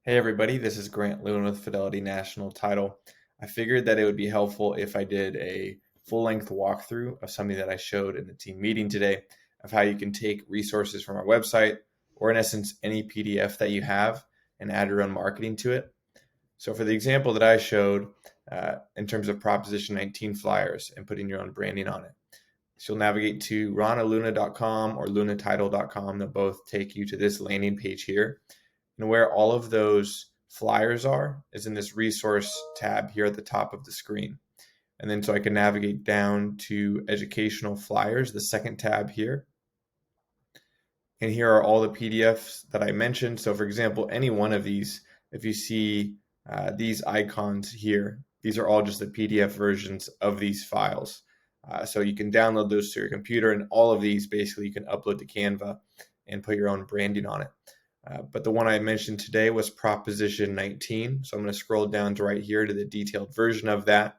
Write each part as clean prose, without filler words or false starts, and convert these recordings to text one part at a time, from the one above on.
Hey everybody, this is Grant Lewin with Fidelity National Title. I figured that it would be helpful if I did a full-length walkthrough of something that I showed in the team meeting today of how you can take resources from our website, or in essence, any PDF that you have, and add your own marketing to it. So for the example that I showed, in terms of Proposition 19 flyers and putting your own branding on it, so you'll navigate to ronaluna.com or lunatitle.com. They'll both take you to this landing page here. And where all of those flyers are is in this resource tab here at the top of the screen. And then so I can navigate down to educational flyers, the second tab here. And here are all the PDFs that I mentioned. So for example, any one of these, if you see these icons here, these are all just the PDF versions of these files. So you can download those to your computer, and all of these basically you can upload to Canva and put your own branding on it. But the one I mentioned today was Proposition 19. So I'm going to scroll down to right here to the detailed version of that.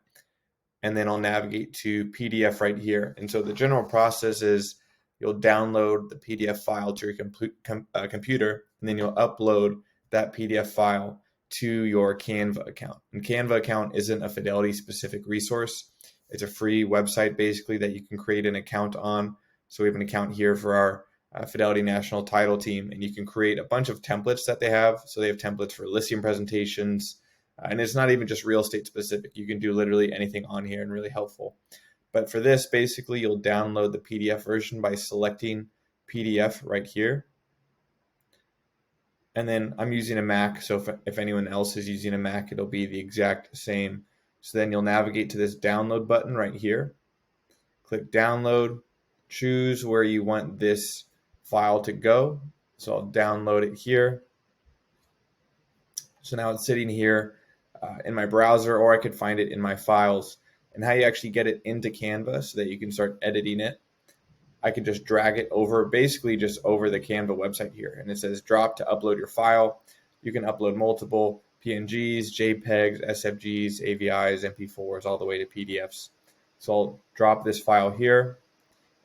And then I'll navigate to PDF right here. And so the general process is you'll download the PDF file to your computer, and then you'll upload that PDF file to your Canva account. And Canva account isn't a Fidelity specific resource. It's a free website basically that you can create an account on. So we have an account here for our Fidelity National Title team, and you can create a bunch of templates that they have. So they have templates for listing presentations, and it's not even just real estate specific. You can do literally anything on here and really helpful. But for this, basically, you'll download the PDF version by selecting PDF right here. And then I'm using a Mac, so if anyone else is using a Mac, it'll be the exact same. So then you'll navigate to this download button right here. Click download, choose where you want this file to go. So I'll download it here. So now it's sitting here in my browser, or I could find it in my files. And how you actually get it into Canva so that you can start editing it, I can just drag it over, basically just over the Canva website here. And it says drop to upload your file. You can upload multiple PNGs, JPEGs, SFGs, AVIs, MP4s, all the way to PDFs. So I'll drop this file here.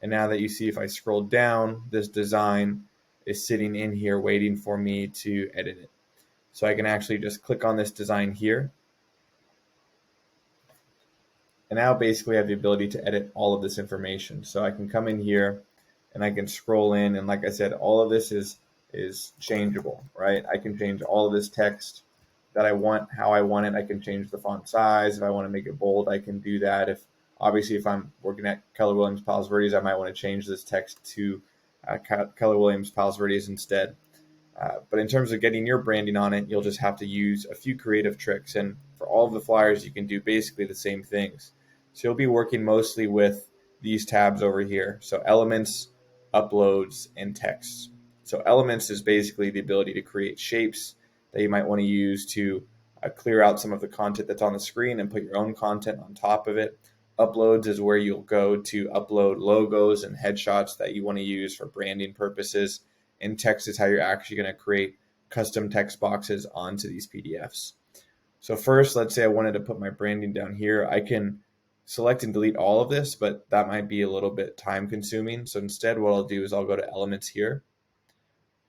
And now that you see, if I scroll down, this design is sitting in here waiting for me to edit it. So I can actually just click on this design here. And now basically I have the ability to edit all of this information. So I can come in here and I can scroll in, and like I said, all of this is changeable, right? I can change all of this text that I want, how I want it. I can change the font size. If I want to make it bold, I can do that. If I'm working at Keller Williams Palos Verdes, I might want to change this text to Keller Williams Palos Verdes instead. But in terms of getting your branding on it, you'll just have to use a few creative tricks. And for all of the flyers, you can do basically the same things. So you'll be working mostly with these tabs over here. So elements, uploads, and text. So elements is basically the ability to create shapes that you might want to use to clear out some of the content that's on the screen and put your own content on top of it. Uploads is where you'll go to upload logos and headshots that you want to use for branding purposes. And text is how you're actually going to create custom text boxes onto these PDFs. So first, let's say I wanted to put my branding down here. I can select and delete all of this, but that might be a little bit time consuming. So instead, what I'll do is I'll go to elements here,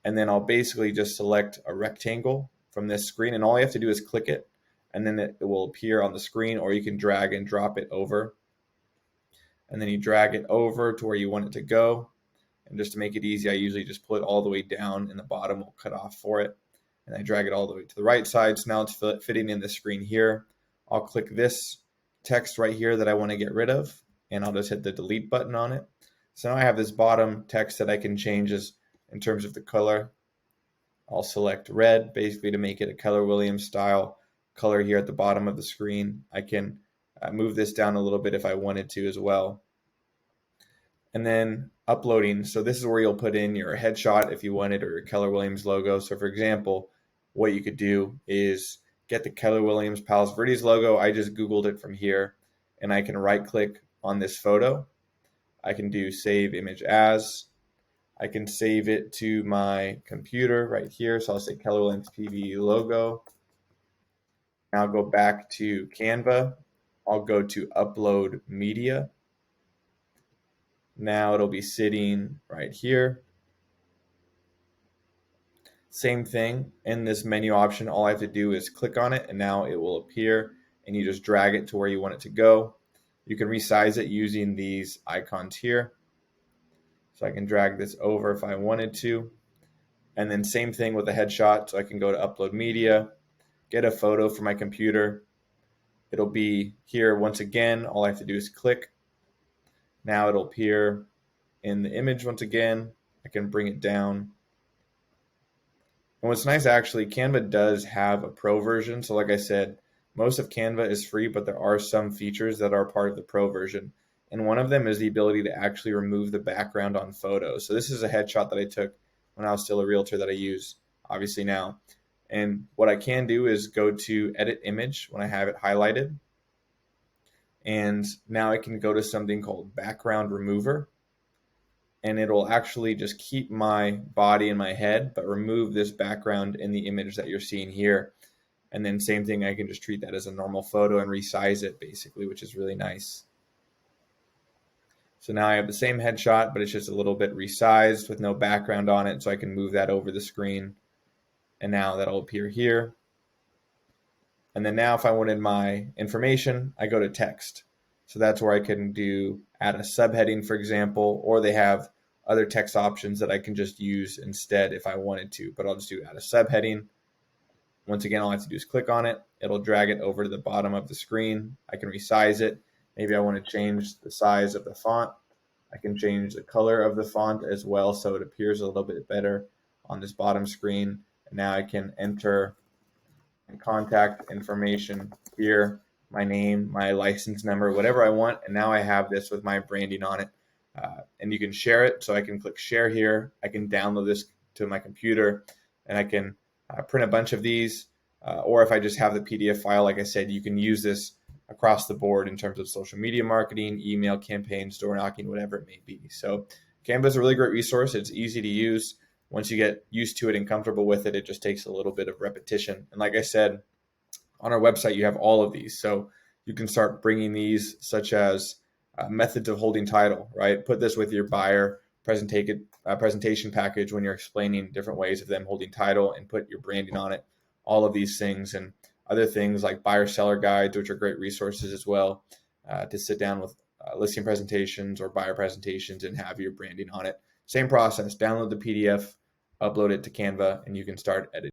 and then I'll basically just select a rectangle from this screen, and all you have to do is click it, and then it will appear on the screen, or you can drag and drop it over. And then you drag it over to where you want it to go. And just to make it easy, I usually just pull it all the way down, and the bottom will cut off for it. And I drag it all the way to the right side. So now it's fitting in the screen here. I'll click this text right here that I want to get rid of, and I'll just hit the delete button on it. So now I have this bottom text that I can change in terms of the color. I'll select red, basically to make it a Keller Williams style color here at the bottom of the screen. I can move this down a little bit if I wanted to as well. And then uploading. So this is where you'll put in your headshot if you wanted, or your Keller Williams logo. So for example, what you could do is get the Keller Williams Palos Verdes logo. I just Googled it from here, and I can right click on this photo. I can do save image as. I can save it to my computer right here. So I'll say Keller Williams PV logo. Now I'll go back to Canva. I'll go to upload media. Now it'll be sitting right here. Same thing in this menu option. All I have to do is click on it and now it will appear, and you just drag it to where you want it to go. You can resize it using these icons here. So I can drag this over if I wanted to. And then same thing with a headshot. So I can go to upload media, get a photo from my computer. It'll be here once again. All I have to do is click. Now it'll appear in the image once again. I can bring it down. And what's nice, actually, Canva does have a pro version. So like I said, most of Canva is free, but there are some features that are part of the pro version. And one of them is the ability to actually remove the background on photos. So this is a headshot that I took when I was still a realtor that I use, obviously now. And what I can do is go to edit image when I have it highlighted. And now I can go to something called background remover. And it'll actually just keep my body and my head, but remove this background in the image that you're seeing here. And then same thing, I can just treat that as a normal photo and resize it basically, which is really nice. So now I have the same headshot, but it's just a little bit resized with no background on it. So I can move that over the screen. And now that'll appear here. And then now if I wanted my information, I go to text. So that's where I can do add a subheading, for example, or they have other text options that I can just use instead if I wanted to, but I'll just do add a subheading. Once again, all I have to do is click on it. It'll drag it over to the bottom of the screen. I can resize it. Maybe I want to change the size of the font. I can change the color of the font as well so it appears a little bit better on this bottom screen. And now I can enter contact information here, my name, my license number, whatever I want. And now I have this with my branding on it. And you can share it. So I can click share here. I can download this to my computer and I can print a bunch of these. Or if I just have the PDF file, like I said, you can use this across the board in terms of social media marketing, email campaigns, door knocking, whatever it may be. So Canva is a really great resource. It's easy to use. Once you get used to it and comfortable with it, it just takes a little bit of repetition. And like I said, on our website, you have all of these. So you can start bringing these, such as methods of holding title, right? Put this with your buyer presentation package when you're explaining different ways of them holding title, and put your branding on it, all of these things. And other things like buyer seller guides, which are great resources as well, to sit down with listing presentations or buyer presentations and have your branding on it. Same process, download the PDF, upload it to Canva, and you can start editing.